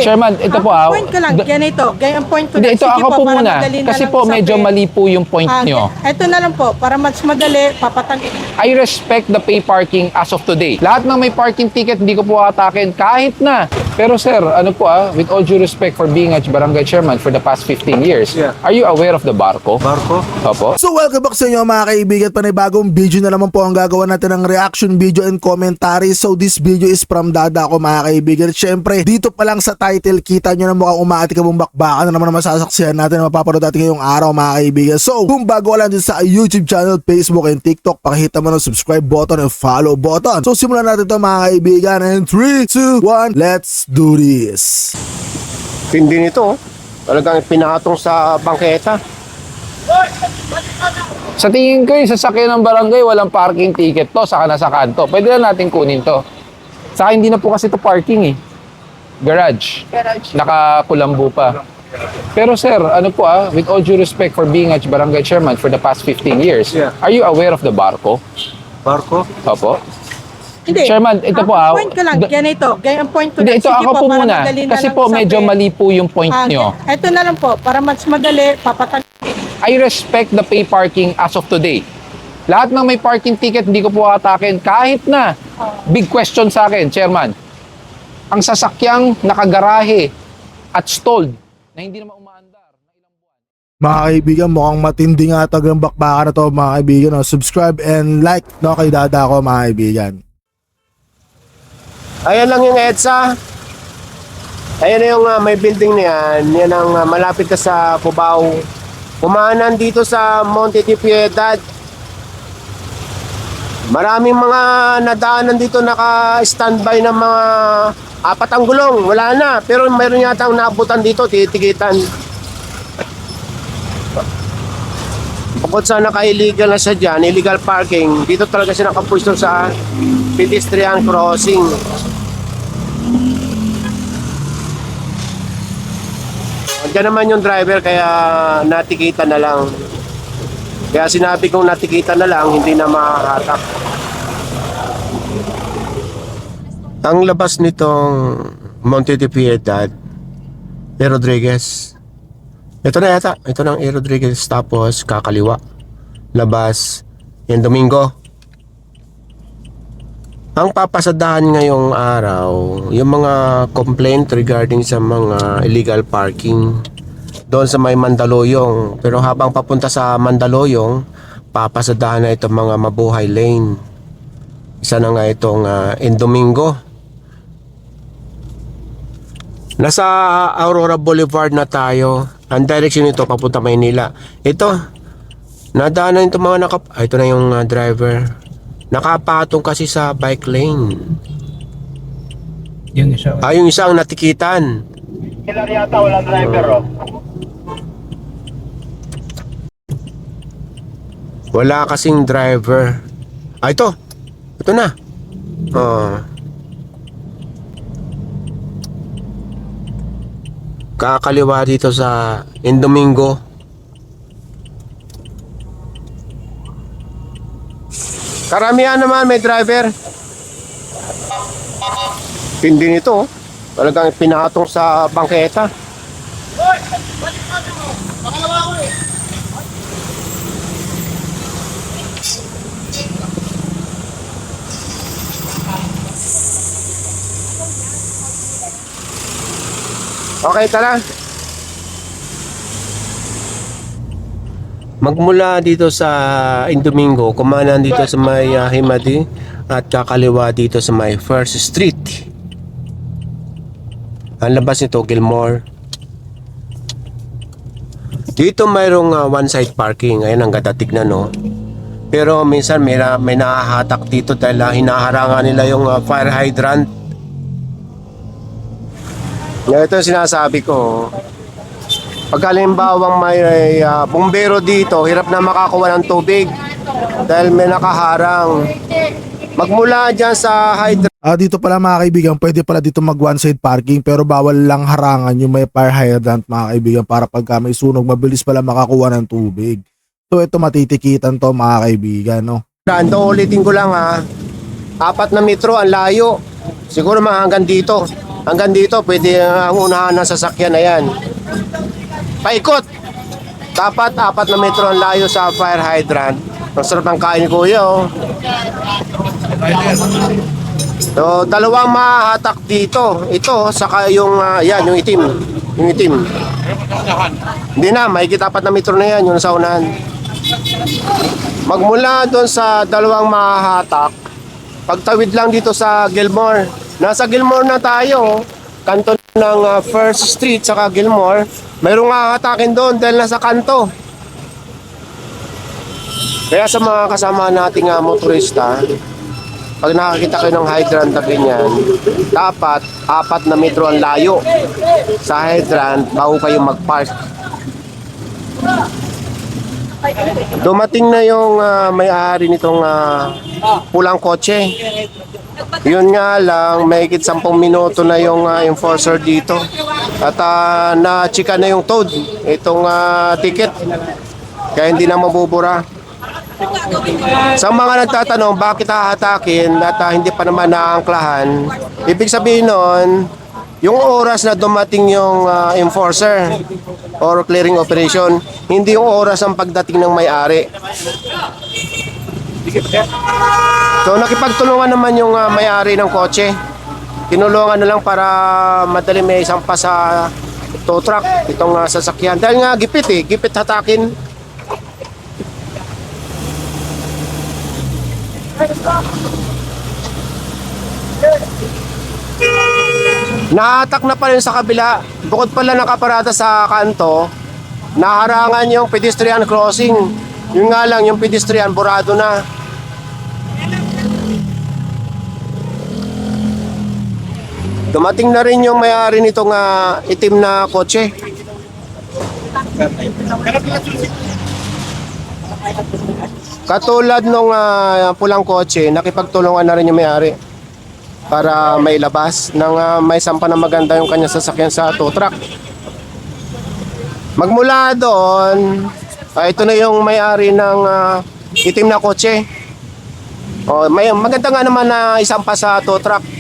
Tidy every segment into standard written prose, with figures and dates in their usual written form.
Chairman, ito po Point ko lang, ganito. Ang point ko Hindi, lang. ito Sige ako po para muna. madali na Kasi lang po medyo usapin. mali po yung point nyo. Ito na lang po, para mas madali, papatag. I respect the pay parking as of today. Lahat ng may parking ticket, hindi ko po atakin kahit na. Pero sir, ano po with all due respect for being a barangay chairman for the past 15 years, are you aware of the barko? Barko? Opo. So welcome back sa inyo mga kaibigan, panibagong video na naman po ang gagawa natin ng reaction video and commentary. So this video is from Dada ko mga kaibigan. Siyempre, dito pa lang sa title, kita nyo na mukhang umaatikabong bakbakan na naman ang masasaksihan natin na mapapanood natin ngayong araw mga kaibigan. So kung bago ka lang din sa YouTube channel, Facebook and TikTok, pakihita mo ng subscribe button and follow button. So simulan natin ito mga kaibigan. And 3, 2, 1, let's do this. Tindi nito. Talagang pinatong sa bangketa. Sa tingin ko yung sasakyan ng barangay, walang parking ticket to, saka nasa kanto. Pwede na natin kunin to. Saka hindi na po kasi to parking Garage. Nakakulambo pa. Pero sir, ano po with all due respect for being a barangay chairman for the past 15 years, are you aware of the barko? Barko? Opo. Hindi. Chairman, ito po Point ko lang, ganito. Ang point ko Hindi, lang. ito Sige ako po para muna. madali na Kasi lang po medyo usapin. mali po yung point nyo. Ito na lang po, para mas madali, papatag. I respect the pay parking as of today. Lahat ng may parking ticket, hindi ko po atakin kahit na. Big question sa akin, Chairman. Ang sasakyang nakagarahe at stalled na hindi naman umaandar na ilang buwan. Mga kaibigan, mukhang matindi nga tagang bakbakan na to mga kaibigan. No? Subscribe and like kay Dada ko mga kaibigan. Ayan lang yung EDSA. Ayan na yung may building na yan. Yan ang malapit ka sa Cubao. Kumanan dito sa Monte de Piedad. Maraming mga nadaanan dito naka-standby ng mga apat ang gulong. Wala na. Pero mayroon yata ang naabutan dito, titigitan. Bukod sa naka-illegal na siya dyan, illegal parking, dito talaga siya nakapwesto sa pedestrian crossing. Diyan naman yung driver kaya natikita na lang. Kaya sinabi kong natikita na lang, hindi na mahahatak. Ang labas nitong Monte de Piedad, E. Rodriguez. Ito na yata. Ito ng E. Rodriguez tapos kakaliwa. Labas yung Domingo. Ang papasadahan ngayong araw, yung mga complaint regarding sa mga illegal parking doon sa may Mandaluyong. Pero habang papunta sa Mandaluyong, papasadahan na itong mga Mabuhay Lane. Isa na nga itong Domingo. Nasa Aurora Boulevard na tayo. Ang direction nito papunta Maynila. Ito, nadaanan itong mga ito na yung driver. Nakapatong kasi sa bike lane. Yung isa. Yung isang natikitan. Kailan yata wala driver Wala kasing driver. Ito. Ito na. Kakaliwa dito sa Domingo. Karamihan naman may driver. Tindi nito. Talagang pinatong sa bangketa. Okay, tara. Magmula dito sa Domingo, kumanan dito sa may Himadi at kakaliwa dito sa may First Street. Ang labas nito, Gilmore. Dito mayroong one side parking. Ayan ang ganda tignan, no? Pero minsan may nahahatak dito dahil hinaharangan nila yung fire hydrant. Ito yung sinasabi ko. Pag halimbawang may bumbero dito, hirap na makakuha ng tubig dahil may nakaharang. Magmula dyan sa hydrant. Dito pala mga kaibigan, pwede pala dito mag one side parking pero bawal lang harangan yung may fire hydrant mga kaibigan para pagka may sunog mabilis pala makakuha ng tubig. So ito matitikitan to mga kaibigan, no? Ulitin ko lang 4 na metro ang layo. Siguro mga hanggang dito. hanggang dito, pwede ang unahan ng sasakyan na yan. Paikot. Dapat 4 na metro ang layo sa fire hydrant. Ang sarap ng kain ni Kuya, oh. So, dalawang mahatak dito. Ito, saka yung, yan, yung itim. Yung itim. Hindi na, mahigit 4 na metro na yan, yung sa unahan. Magmula doon sa dalawang mahatak, pagtawid lang dito sa Gilmore. Nasa Gilmore na tayo, kanto ng First Street saka Gilmore. Mayroong hahatakin doon dahil nasa kanto. Kaya sa mga kasama nating motorista, pag nakakita kayo ng hydrant na ganyan, dapat 4 na metro ang layo sa hydrant bago kayo mag-park. Dumating na yung may-ari nitong pulang kotse. Yun nga lang, mahigit 10 minuto na yung enforcer dito. At na-chika na yung toad, itong ticket. Kaya hindi na mabubura. Sa mga nagtatanong bakit hahatakin at hindi pa naman naangklahan, ibig sabihin nun, yung oras na dumating yung enforcer or clearing operation, hindi yung oras ang pagdating ng may-ari. So nakipagtulungan naman yung may-ari ng kotse. Tinulungan na lang para madali may isampa sa tow truck itong sasakyan. Dahil nga gipit hatakin. Nahatak na pa rin sa kabila. Bukod pala nakaparada sa kanto, naharangan yung pedestrian crossing. Yun nga lang, yung pedestrian burado na. Dumating na rin yung may-ari nitong itim na kotse. Katulad nung pulang kotse, nakipagtulungan na rin yung may-ari para mailabas nang may sampa na maganda yung kanyang sasakyan sa tow truck. Magmula doon, ito na yung may-ari ng itim na kotse. Maganda nga naman na isampa sa tow truck.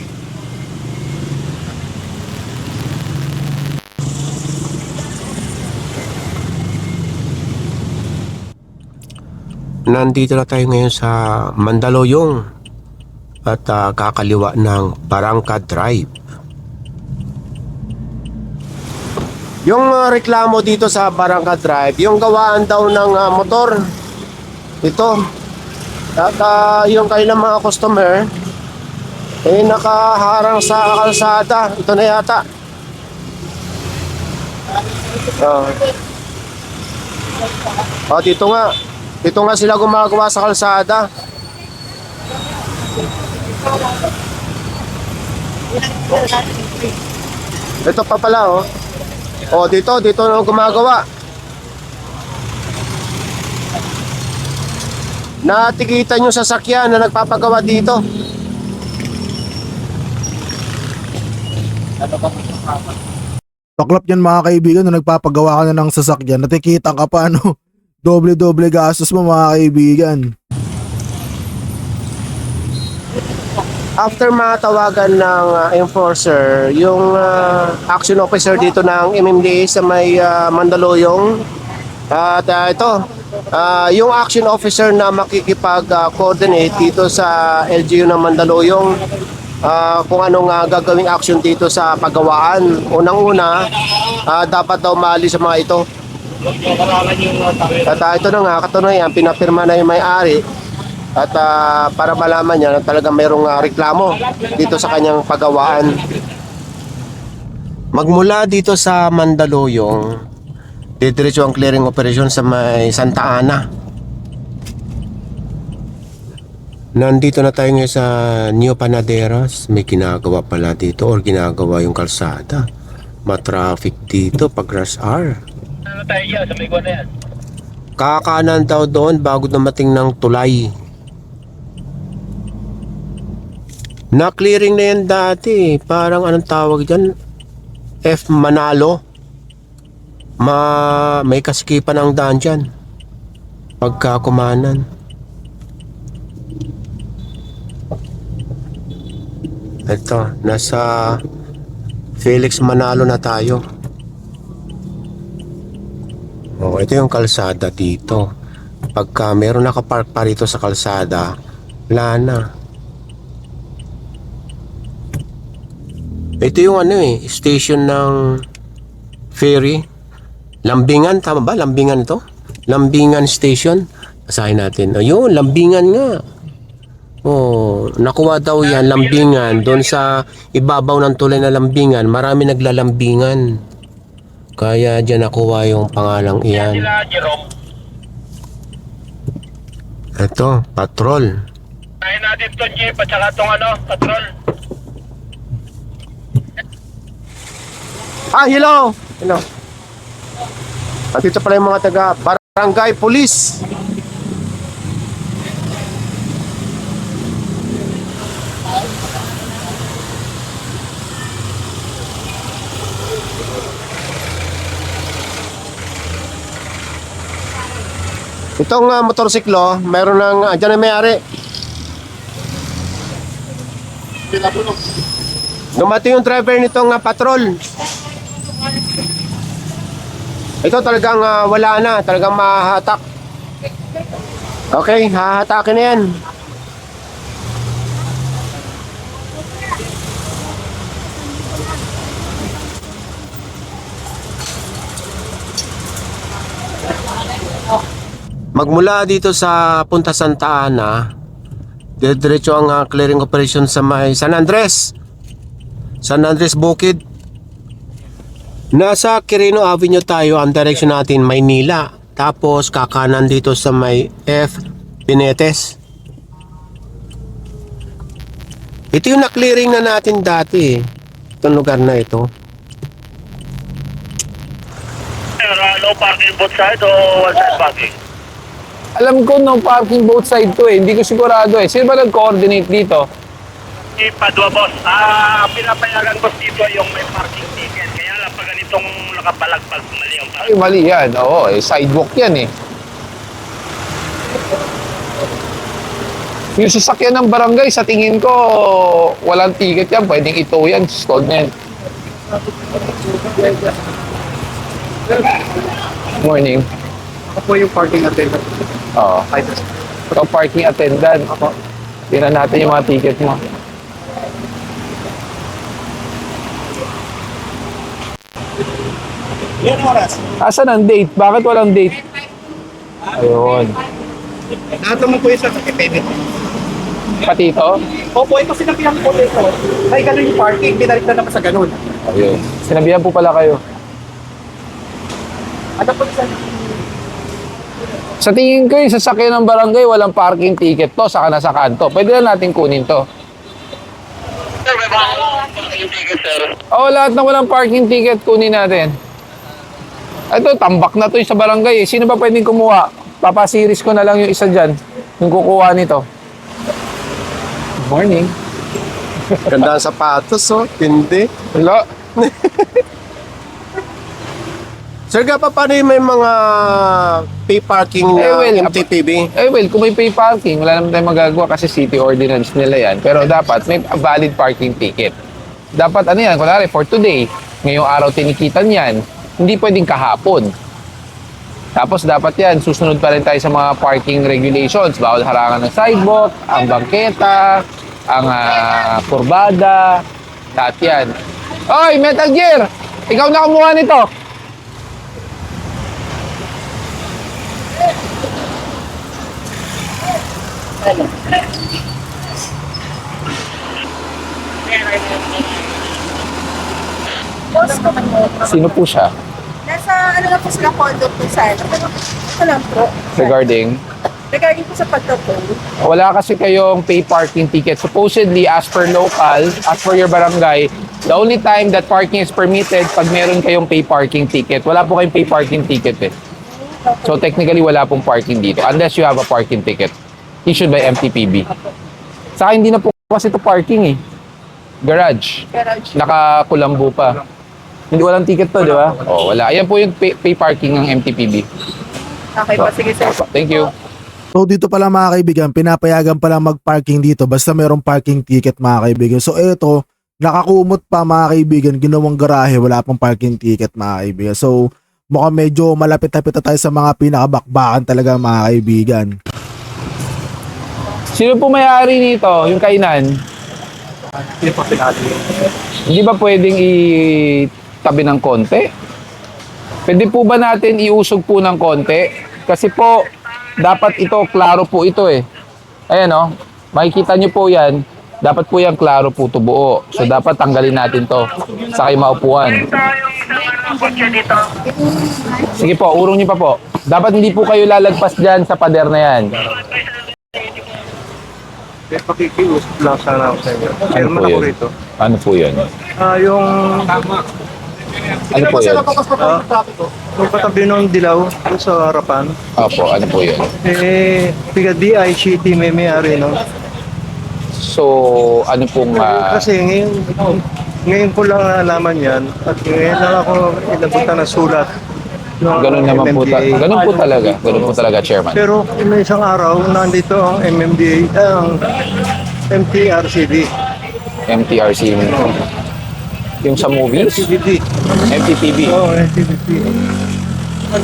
Nandito na tayo ngayon sa Mandaluyong at kakaliwa ng Barangka Drive. Yung reklamo dito sa Barangka Drive, yung gawaan daw ng motor. Ito. At yung kailang mga customer nakaharang sa kalsada. Ito na yata. Dito nga. Ito nga sila gumagawa sa kalsada. Ito pa pala, oh. Dito na gumagawa. Natikitan yung sasakyan na nagpapagawa dito. Baklap yan mga kaibigan, na nagpapagawa ka na ng sasakyan, natikita ka pa, no? Doble-doble gastos mo mga kaibigan. After matawagan ng enforcer, yung action officer dito ng MMDA sa may Mandaluyong, at yung action officer na makikipag-coordinate dito sa LGU ng Mandaluyong, kung anong gagawing action dito sa paggawaan. Unang-una, dapat daw maalis sa mga ito. At ito na nga, katunayan, pinapirma na yung may-ari at para malaman niya na talagang mayroong reklamo dito sa kanyang paggawaan. Magmula dito sa Mandaluyong, didiretso ang clearing operation sa may Santa Ana. Nandito na tayo ngayon sa New Panaderos. May ginagawa pala dito or ginagawa yung kalsada. Ma-traffic dito pag rush hour. Ano tayo dyan? Sa may na yan. Kakanan daw doon bago dumating ng tulay. Na-clearing na yan dati. Parang anong tawag dyan? F. Manalo. May kaskipan ang daan dyan. Pagkakumanan. Ito, nasa Felix Manalo na tayo. Oh, ito yung kalsada dito. Pagka meron nakapark pa rito sa kalsada, wala na. Ito yung station ng ferry. Lambingan, tama ba? Lambingan ito? Lambingan Station. Basahin natin. Ayun, Lambingan nga. Oh, nakuha daw yan, Lambingan. Doon sa ibabaw ng tulay na Lambingan, marami naglalambingan. Kaya dyan nakuha yung pangalang iyan. Sila, Jerome. Ito, patrol. Kaya natin itong jeep at saka itong patrol. Hello! Hello. At ito pala yung mga taga Barangay Police. Itong motorsiklo, mayroon ng dyan na may-ari. Dumating yung driver nitong patrol. Ito talagang wala na, talagang mahahatak. Okay, hahatakin na yan. Magmula dito sa Punta Santa Ana, diretso ang clearing operation sa may San Andres Bukid. Nasa Quirino Avenue tayo, ang direction natin Maynila. Tapos kakanan dito sa may F. Pinetes. Ito yung na-clearing na natin dati. Itong lugar na ito. No parking both side o one side parking? Alam ko no parking both side to eh. Hindi ko sigurado eh. Sino ba nag-coordinate dito? Padua, boss. Pinapayagan, boss, dito yung may parking ticket. Kaya lang pag ganitong nakabalagpag, mali ang Ay, parking. mali yan. Oo, sidewalk yan eh. Yung sasakyan ng barangay, sa tingin ko, walang ticket yan. Pwedeng ito yan. Stalled na yan. Morning. Ako po yung parking attendant. Oo. Ikaw parking attendant. Tingnan natin yung mga ticket mo. Yan oras. Asan ang date? Bakit walang date? Ayun. Natanong po yung sa Pwede. Pati ito? Opo, ito sinabihan ko dito. Ay, ganun yung parking. Binalik na naman sa ganun. Ayun. Sinabihan po pala kayo. Ano po sa... Sa tingin ko yung sasakyan ng barangay, walang parking ticket to, saka nasa kanto. Pwede na natin kunin to. Sir, may mga parking ticket, sir. Oo, lahat na walang parking ticket, kunin natin. Ito, tambak na to yung sa barangay eh. Sino ba pwedeng kumuha? Papasiris ko na lang yung isa dyan, yung kukuha nito. Good morning. Ganda ang sapatos, hindi. Hello? Sir, paano yung may mga pay parking na MTPB? Eh well, kung may pay parking, wala naman tayong magagawa kasi city ordinance nila yan. Pero dapat may valid parking ticket. Dapat ano yan, kunwari for today, ngayong araw tinikitan yan, hindi pwedeng kahapon. Tapos dapat yan, susunod pa rin tayo sa mga parking regulations. Bawal harangan ng sidewalk, ang bangketa, ang kurbada, lahat yan. Oy, Metal Gear! Ikaw na kumuha nito! Boss ko man mo. Sino po siya? Nasa ano lang po sila condo po sa ano. Ito lang po. Regarding? Regarding po sa pagtapon. Wala kasi kayong pay parking ticket. Supposedly, as per local, as per your barangay, the only time that parking is permitted pag meron kayong pay parking ticket. Wala po kayong pay parking ticket eh. So technically, wala pong parking dito unless you have a parking ticket issued by MTPB. Saka hindi na po kasi ito parking eh. Garage. Nakakulambo pa. Hindi walang ticket to, di ba? Oh, wala. Ayan po yung pay parking ng MTPB. Okay po, sige sir. Thank you. So dito pala mga kaibigan, pinapayagan pala mag-parking dito basta mayroong parking ticket mga kaibigan. So eto, Nakakumot pa mga kaibigan, ginawang garahe, wala pang parking ticket mga kaibigan. So mukhang medyo malapit-lapit na tayo sa mga pinakabakbakan talaga mga kaibigan. Sino po may-ari nito, yung kainan? Hindi pa pinali. Hindi ba pwedeng itabi ng konti? Pwede po ba natin iusog po ng konti? Kasi po, dapat ito, klaro po ito eh. Ayan o, makikita nyo po yan. Dapat po yan klaro po ito buo. So dapat tanggalin natin to sa kayo maupuan. Sige po, urong nyo pa po. Dapat hindi po kayo lalagpas dyan sa pader na yan. May pakikiusap lang sana ako sa inyo. Ano Chairman po ako yun? rito. Ano po yun? Yung Ano po yun? yung katabi ng dilaw doon sa harapan, Opo, ano po yun? tiga DICT may-ari no. So, ano pong... Kasi ngayon ko lang nalaman yan at ngayon lang ako inabutan ng sulat. ganun naman po, ganun po talaga. Ganun po talaga, Chairman. Pero may isang araw nandito ang MMDA, ang MTRCD. MTRC. Yung sa movies? MTVD. MTTV. Oo, MTVD. At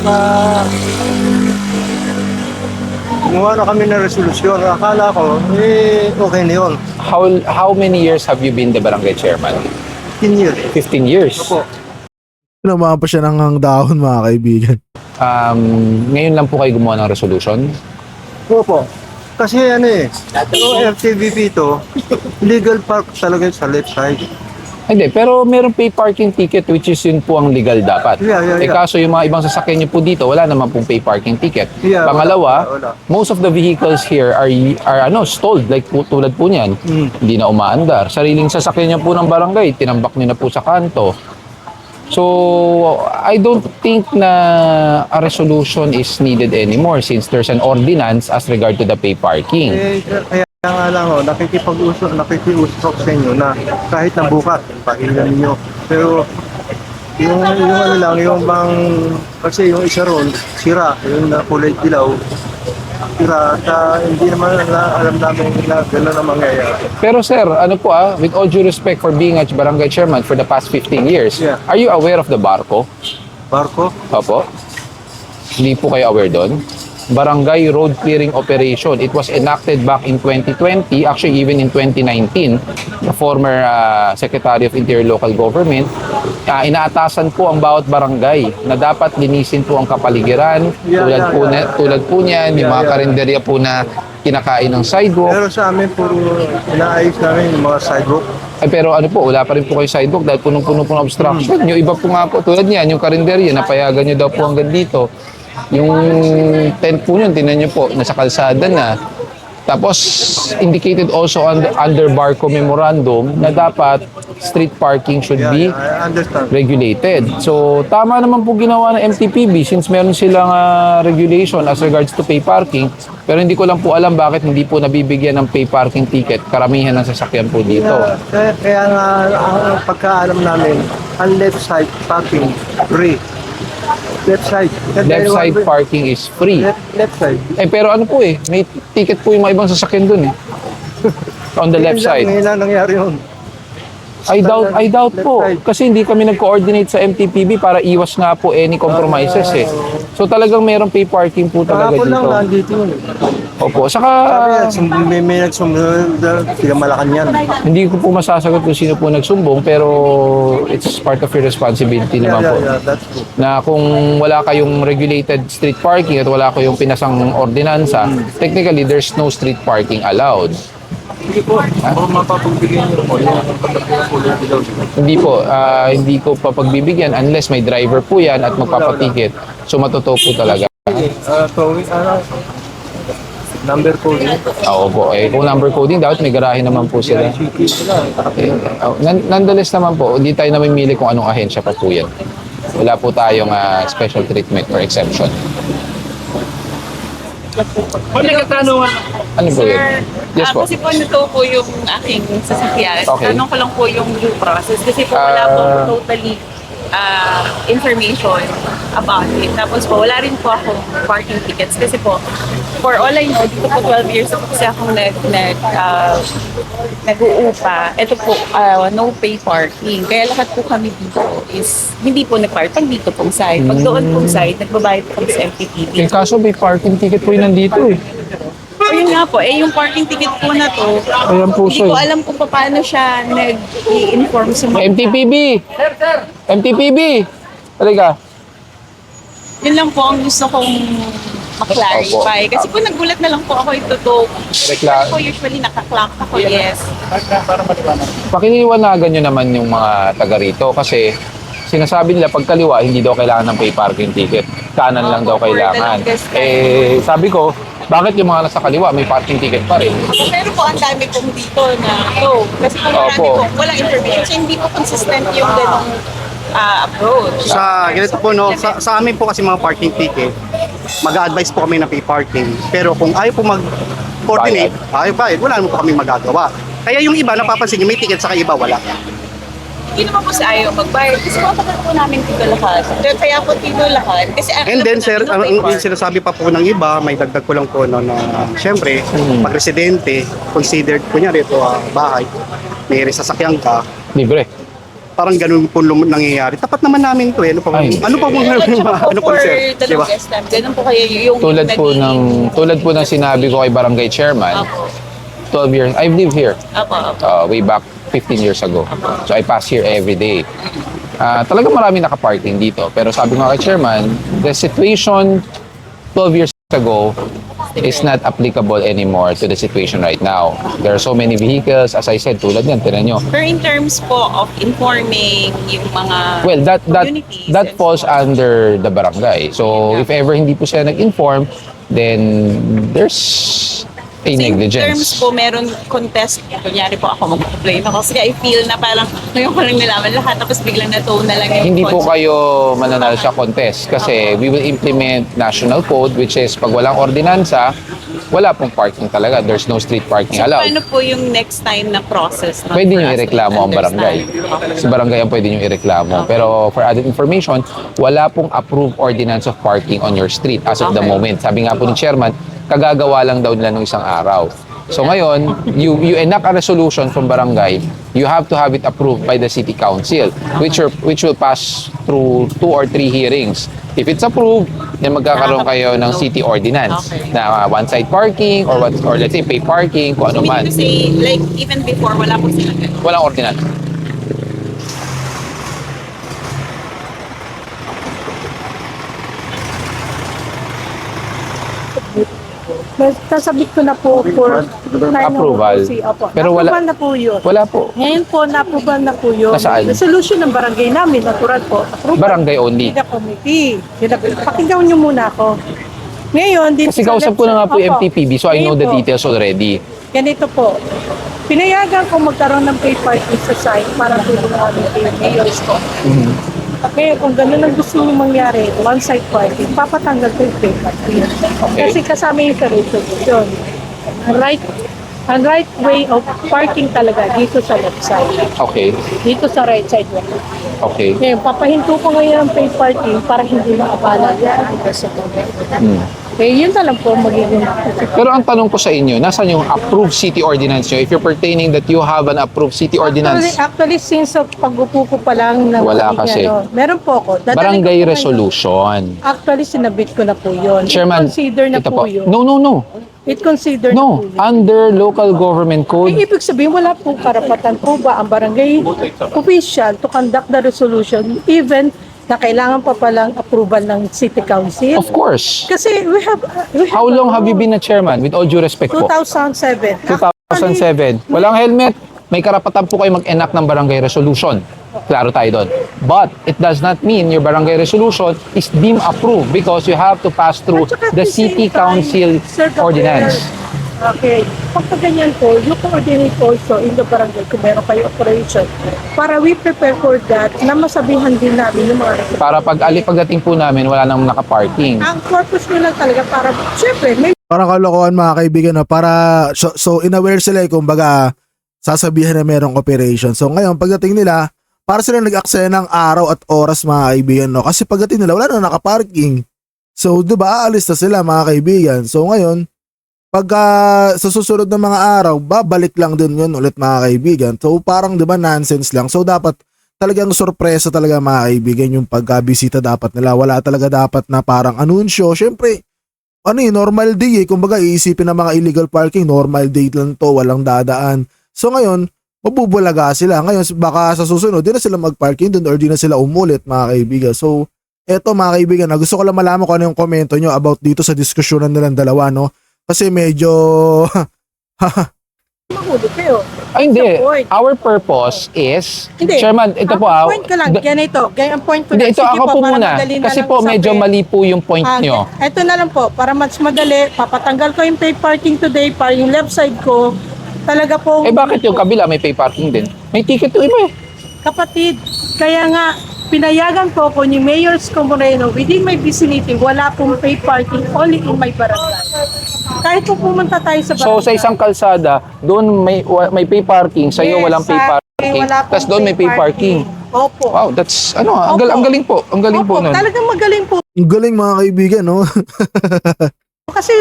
gumawa na kami ng resolusyon. Akala ko, okay na yun. How many years have you been the barangay chairman? 10 years. 15 years. Opo. Naman pa siya ng dahon mga kaibigan. Ngayon lang po kayo gumawa ng resolution? Opo. Kasi yung FTVP to, legal park talaga sa left side. Hindi, pero meron pay parking ticket which is yun po ang legal dapat. Yeah. Kaso yung mga ibang sasakyan nyo po dito, wala naman pong pay parking ticket. Yeah, Pangalawa, wala. most of the vehicles here are stalled like po, tulad po niyan. Hindi na umaandar. Sariling sasakyan nyo po ng barangay, tinambak nyo na po sa kanto. So, I don't think na a resolution is needed anymore since there's an ordinance as regard to the pay parking. Kaya nga lang, nakikiusap sa inyo na kahit na bukas, pahilan ninyo. Pero yung ano lang, yung bang, kasi yung isa ron, sira, yung na kulay dilaw, sira, at hindi naman alam namin na gano'n ang mangyayari. Pero sir, ano po with all due respect for being a barangay chairman for the past 15 years, Yeah. are you aware of the barko? Barko? Opo. Hindi po kayo aware doon? Barangay Road Clearing Operation. It was enacted back in 2020, actually even in 2019. The former Secretary of Interior Local Government, inaatasan po ang bawat barangay na dapat linisin po ang kapaligiran. Tulad po niyan, yung mga karinderya po na kinakain ng sidewalk. Pero sa amin, puro inaayos namin yung mga sidewalk. Ay, pero ano po, wala pa rin po kayo sidewalk dahil punong-puno po ng obstruction. Yung iba po nga po, tulad niyan, yung karinderya, napayagan nyo daw po hanggang dito. Yung tent po yun, tinan nyo po, nasa kalsada na. Tapos, indicated also under Barco Memorandum na dapat street parking should be I understand. regulated. So, tama naman po ginawa ng MTPB since meron silang regulation as regards to pay parking. Pero hindi ko lang po alam bakit hindi po nabibigyan ng pay parking ticket karamihan ng sasakyan po dito. Kaya nga, ang pagkaalam namin, ang left side parking, free. Left side. Left side parking is free. Left side. Pero ano po may ticket po yung mga ibang sasakyan dun on the left side. Ngayon lang nangyari yun. I doubt po. Kasi hindi kami nag-coordinate sa MTPB para iwas nga po any compromises So talagang merong pay parking po talaga Kahapon lang dito. nandito yun. Opo. Saka May nagsumunod, sila Malacanang. hindi ko po masasagot kung sino po nagsumbong pero it's part of your responsibility naman po. That's true. Na kung wala kayong regulated street parking at wala kayong pinasang ordinansa, technically there's no street parking allowed. Hindi po, kung mapapagbigyan niyo po yung kulay dilaw. Hindi po, hindi ko pa pagbibigyan unless may driver po yan at magpapatikit. So matotoo po talaga. Number coding. Oo po. Kung number coding, dapat may garahe naman po sila. Nonetheless naman po, hindi tayo namimili kung anong ahensya pa po yan. Wala po tayong special treatment or exception. Ano po yun? Yes po. Kasi po nito po yung aking sasakyan. Okay. Tanong ko lang po yung due process. Kasi po wala po totally information about it. Tapos po, wala rin po akong parking tickets kasi po, for all I know, dito po 12 years na po kasi akong nag-uupa. Ito po, no pay parking. Kaya lahat po kami dito is hindi po nag-park pag dito pong side. Pag doon pong side, nagbabayad po kami sa MPTV. Eh, kaso may parking ticket po yun nandito eh. Ayun nga po, yung parking ticket po na to, Ayan po hindi siya ko eh. alam kung paano siya nag-i-inform sa mga MTPB! MTPB! Halika. Yun lang po ang gusto kong maklarify. Kasi po nagulat na lang po ako ito to. Rekla- Po usually nakaklock ako, yes. Pakiliwanagan nyo naman yung mga taga rito kasi sinasabi nila pag kaliwa, hindi daw kailangan ng pay parking ticket. Kanan lang daw kailangan. Eh, sabi ko, bakit yung mga nasa kaliwa may parking ticket pa rin? Pero po ang dami pong dito na to. Kasi po marami Opo. po, walang information. So hindi po consistent yung ganong approach. Sa ganito po no, sa amin po kasi mga parking ticket, mag-a-advise po kami na pay parking. Pero kung ayaw po mag-coordinate, ayaw bayad, wala naman po kami magagawa. Kaya yung iba, napapansin nyo, may ticket sa iba, wala. Hindi naman po sa ayaw magbayad. Kasi po po namin dito lahat. Kaya po dito lahat. Kasi And then sir, ang sinasabi pa po ng iba, may dagdag ko lang po no, na syempre, pag residente, considered kunyari ito bahay, may sasakyan ka, Libre. parang ganun po nangyayari. Tapat naman namin to eh. Ano pa Ay. ano pa po ano po sir? the Di ba? longest time. Ganun po kayo yung Tulad po ng sinabi ko kay barangay chairman, Apo. 12 years, I've lived here Apo. way back 15 years ago. So I pass here every day. Talagang marami naka-parking dito. Pero sabi ko kay chairman, the situation 12 years ago is not applicable anymore to the situation right now. There are so many vehicles, as I said, tulad yan, tinan nyo. Pero in terms po of informing yung mga Well, communities that and falls under the barangay. So if ever hindi po sila nag-inform, then there's a in terms negligence. po, meron contest. Kunyari po ako mag-complain ako. Kasi I feel na parang ngayon ko lang nalaman lahat tapos biglang na-tone na lang yung Hindi po concept. kayo mananalo sa contest kasi we will implement national code which is pag walang ordinansa, wala pong parking talaga. There's no street parking So, allowed. paano po yung next time na process? Pwede nyo ireklamo ang barangay. Si barangay ang pwede nyo ireklamo. Pero for added information, wala pong approved ordinance of parking on your street as of the Okay. moment. Sabi nga po ni chairman, kagagawa lang daw nila nung isang araw. So ngayon, you enact a resolution from barangay, you have to have it approved by the city council, which will pass through 2 or 3 hearings. If it's approved, then magkakaroon kayo ng city ordinance na one-side parking or let's say pay parking, kung ano So, man. meaning to say, like, even before, wala po sila ganun. Walang ordinance. Nasabit ko na po for Approval. Opo. Pero wala- Approval na po yun. Wala po. Ngayon po, na-approval na po yun. Nasaan? Resolution ng barangay namin, natural po. Approval. Barangay only. Hindi na committee. Pakinggan niyo muna ako. Ngayon, din Kasi kausap ko na nga po yung MTPB, so I know the Ngayon po, details already. Ganito po. Pinayagan ko magkaroon ng pay parking sa site para tulungan yung mayors ko. Ngayon, kung gano'n ang gusto niyo mangyari, one-side parking, papatanggal ko yung pay parking. Kasi kasama yung sa resolution. Ang right way of parking talaga dito sa left side. Okay. Dito sa right side wala. Okay. Ngayon, papahinto ko ngayon ang pay parking para hindi maabala yan. Eh, yun na lang po ang magiging. Pero ang tanong ko sa inyo, nasan yung approved city ordinance nyo? If you're pertaining that you have an approved city ordinance, Actually, since pag-upo ko pa lang ng Wala kasi. meron po ako. Dadalhin barangay ko po ngayon. resolution. Actually, sinabit ko na po yun. Chairman, Consider na ito po yun. No. It consider na No, po yun. under local government Eh, code, ibig sabihin, wala po karapatan po ba ang barangay official to conduct the resolution even na kailangan pa palang approval ng city council? of course. Kasi we have How long have you been a chairman? With all due respect po. 2007. 2007. Walang helmet. May karapatan po kayo mag-enact ng barangay resolution. Klaro tayo doon. But it does not mean your barangay resolution is deemed approved because you have to pass through At saka the at city same time, council Sir Gabriel, ordinance. Okay. Pagka ganyan po, you coordinate also in the barangay kung meron kayo operation para we prepare for that na masabihan din namin yung mga residents. Para pagdating po namin, wala nang naka-parking. Ang purpose nyo lang talaga para, syempre, may Parang kalokohan mga kaibigan, no? Para so inaware sila kumbaga sasabihan na merong operation. So ngayon pagdating nila, para sila nag-aksaya ng araw at oras mga kaibigan, no? Kasi pagdating nila, wala na nakaparking. So, di ba, aalis na sila mga kaibigan. So, ngayon, pagka sa susunod na mga araw, babalik lang din yun ulit mga kaibigan. So, parang di ba, nonsense lang. So, dapat talagang sorpresa talaga mga kaibigan yung pagkabisita dapat nila. Wala talaga dapat na parang anunsyo. Siyempre, normal day eh. Kumbaga, iisipin ng mga illegal parking, normal day lang to, walang dadaan. So, ngayon, mabubulaga sila. Ngayon, baka sa susunod, di na sila mag-parking doon or di na sila umulit, mga kaibigan. So, eto mga kaibigan, gusto ko lang malaman kung ano yung komento nyo about dito sa diskusyonan nilang dalawa, no? Kasi medyo... Mahulog kayo. Ay, hindi. Sa point. Our purpose is, Hindi. Chairman, ito po Ang point ko lang, ganito. Ang point ko Hindi, lang. ito Sige ako po para muna. madali na Kasi lang po usapin. medyo mali po yung point nyo. Ito na lang po, para mas madali, papatanggal ko yung pay parking today para yung left side ko, talaga po, Eh bakit yung kabila may pay parking din? May ticket to iba eh. kapatid, kaya nga, pinayagan po ko ni Mayor Isko Moreno within my vicinity, wala pong pay parking, only in my barangay. Kahit po pumunta tayo sa barangay. So sa isang kalsada, doon may pay parking, sa iyo Yes, walang pay sa akin, parking. wala pong Tapos doon may pay parking. Opo. Wow, that's ang Opo. galing po. Ang galing po Opo, nun. talagang magaling po. Ang galing mga kaibigan, no? Kasi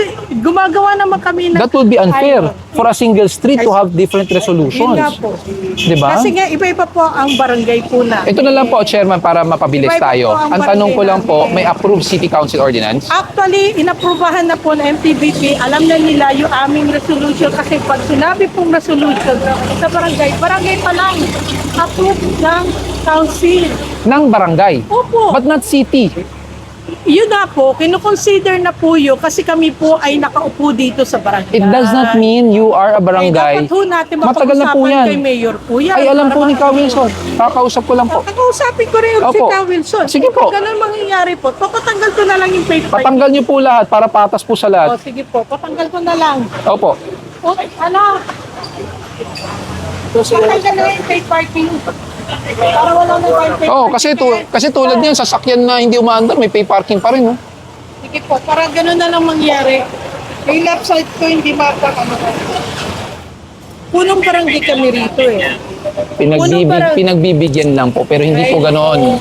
gumagawa naman kami ng... That would be unfair Ayun. for a single street to have different Yun resolutions. nga po. Di ba? Kasi nga, iba-iba po ang barangay po na. Ito na lang po, Chairman, para mapabilis Iba-iba tayo. po ang Ang tanong ko barangay lang po, namin. may approved City Council ordinance? Actually, inaprubahan na po ng MTBP. Alam na nila yung aming resolution kasi pag sinabi pong resolution sa barangay, barangay pa lang approved ng council. Ng barangay, Opo. but not city. Yun na po, kinukonsider na po yun kasi kami po ay nakaupo dito sa barangay. It does not mean you are a barangay. Dapat ho natin Matagal na po mapag-usapan yan. kay Mayor po yan. Ay, alam po Para ni Ka Wilson. Kakausap ko lang po. Kakausapin ko rin si Opo. Ka Wilson. Sige po. Kung ganun mangyayari po, papatanggal ko na lang yung pay parking. Patanggal niyo po lahat para patas po sa O, lahat. sige po, patanggal ko na lang. Opo. O, ano? Patanggal na yung pay parking. Para wala na tayong pay Oh, parking. kasi tulad niyan, sasakyan na hindi umaandar, may pay parking pa rin. Oh. Sige po, para ganun na lang mangyari. Yung left side ko hindi ano. Punong barangay kami rito eh. Pinagbibigyan lang po, pero hindi po ganoon.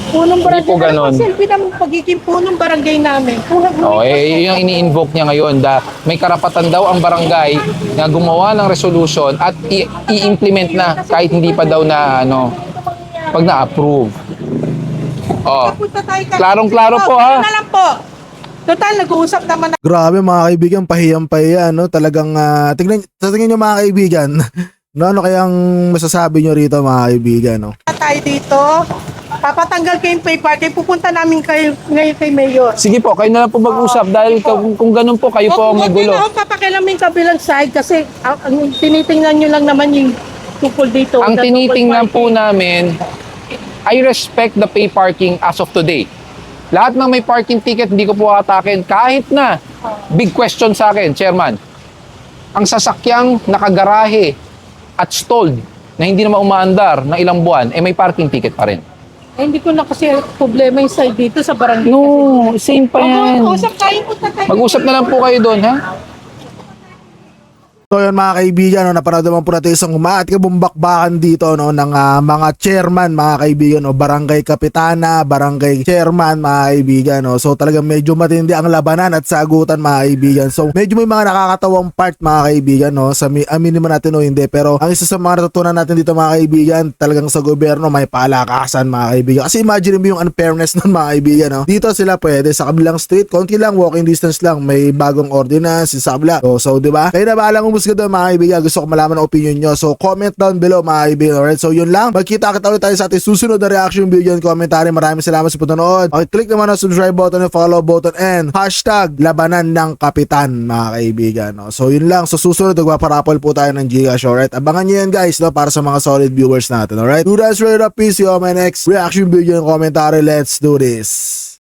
Punong barangay. Hindi po ganon. Ano kasi ang pagiging punong barangay namin? Oh, yun yung ini-invoke niya ngayon. May karapatan daw ang barangay na gumawa ng resolution at i-implement na kahit hindi pa daw na pag na-approve. Oh. Klarong-klaro po, ha? Ano na lang po. Total, nag-uusap naman na Grabe mga kaibigan, pahiyang-pahiya, no? Talagang, tingnan nyo mga kaibigan, ano kayang masasabi nyo rito mga kaibigan, no? tayo dito. Papatanggal ko yung pay parking. Pupunta namin kayo ngayon kay Mayor. Sige po, kayo na lang po mag-usap dahil kung ganun po, kayo po ang Huwag magulo. na ako papakialamin kabilang side kasi ang tinitingnan nyo lang naman yung tukol dito. Ang na tinitingnan tukol po namin, I respect the pay parking as of today. Lahat ng may parking ticket, hindi ko po atakin. Kahit na, big question sa akin, Chairman. Ang sasakyang nakagarahe at stalled na hindi naman umaandar ng ilang buwan, may parking ticket pa rin. hindi ko na kasi problema yung side dito sa barangay. No, same pa yan. Mag-usap tayo, punta tayo. Mag-usap na lang po kayo doon, ha? So yun mga kaibigan, no, napanood naman po natin isang bumbakbakan dito, no, ng mga chairman, mga kaibigan, no, barangay kapitana, barangay chairman, mga kaibigan, no. So talagang medyo matindi ang labanan at sagutan, mga kaibigan. So medyo may mga nakakatawang part, mga kaibigan, no. Aminin naman natin o hindi, pero ang isa sa mga natutunan natin dito, mga kaibigan, talagang sa gobyerno may palakasan, mga kaibigan. Kasi imagine mo yung unfairness nun, mga kaibigan, no. Dito sila pwede sa kabilang street, konti lang, walking distance lang, may bagong ordinance sa kabila. So di ba? Kayo na bahalang umusga doon, mga kaibigan. Gusto ko malaman ang opinion nyo. So comment down below, mga kaibigan. Alright, so yun lang. Magkita-kita ulit tayo sa ating susunod na reaction video and commentary. Maraming salamat sa panonood. Okay, click naman ang subscribe button and follow button and hashtag labanan ng kapitan, mga kaibigan. No? So yun lang. So susunod, magpaparapol po tayo ng Gcash. Alright, abangan nyo yan guys, no? Para sa mga solid viewers natin. Alright, do that straight up. Peace. See you on my next reaction video and commentary. Let's do this.